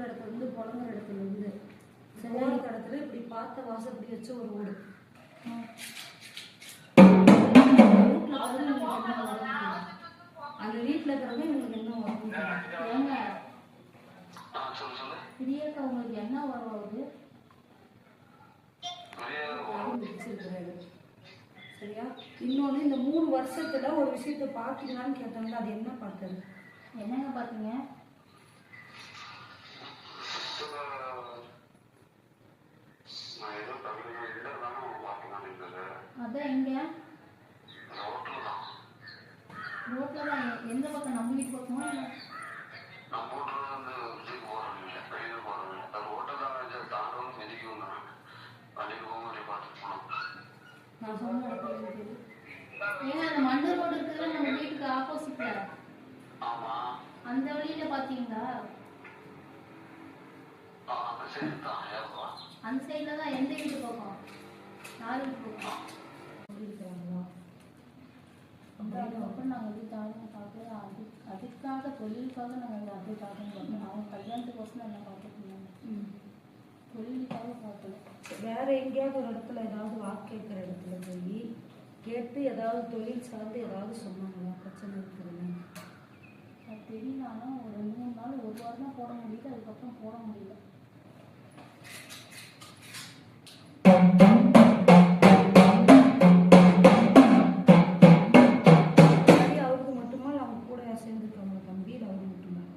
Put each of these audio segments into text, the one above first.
இடத்துல இருந்து புழங்குற இடத்துல இருந்து போகிற இடத்துல இப்படி பார்த்த வாசல் இப்படி வச்ச ஒரு வீடு. அந்த வீட்டில் இருக்கிறவங்க உங்களுக்கு என்ன வரும்? ஏங்க பிரியாக்கா உங்களுக்கு என்ன வருவாது? சரியா? இன்னொன்று இந்த 3 வருஷத்துல ஒரு விஷயத்த பார்த்துக்கலான்னு கேட்டாங்க. அது என்ன பார்த்தது? என்னங்க பார்த்தீங்க? அதான் எங்க ரோட்ல தான். எந்த பக்கம்? நம்ம வீட்டு பக்கமா? நான் சொன்ன ஏங்க அந்த மண்டல் ரோடு இருக்குல்ல நம்ம வீட்டுக்கு ஆப்போசிட்ல, அந்த வழியில பாத்தீங்களா? அந்த சைட்ல தான். எந்த வீட்டு பக்கம்? யார் வீட்டு பக்கம்? நாங்கள் வீட்டாக பார்க்கல. அதுக்காக தொழிலுக்காக நாங்கள் அப்படி பார்க்கணும். அவங்க கல்யாணத்துக்கோசம் என்ன பார்த்துருந்தாங்க, தொழிலுக்காக பார்க்கல. வேற எங்கேயாவது ஒரு இடத்துல ஏதாவது வாக்கு கேட்குற இடத்துல போய் கேட்டு ஏதாவது தொழில் சார்ந்து ஏதாவது சொன்னாங்களா பிரச்சனை இருக்குதுன்னு? அது தெரியலனா ஒரு 2-3 நாள் 1 வாரம் தான் போட முடியுது. அதுக்கப்புறம் போட முடியல. அவருக்கு மட்டுமா இல்லை அவங்க கூட யார் சேர்ந்துருக்காங்க? தம்பி அவருக்கு மட்டும்தான்?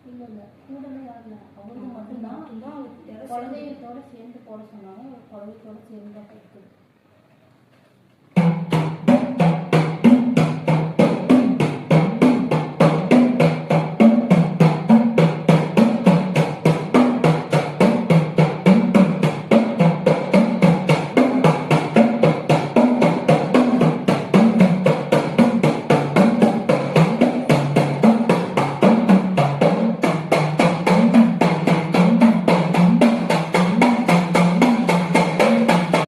இல்லை இல்லை, கூடலாம் யாரும் இல்லை. அவருக்கு மட்டும்தான். குழந்தையத்தோடு சேர்ந்து போட சொன்னாங்க. குழந்தையத்தோடு சேர்ந்து தான் இருக்குது.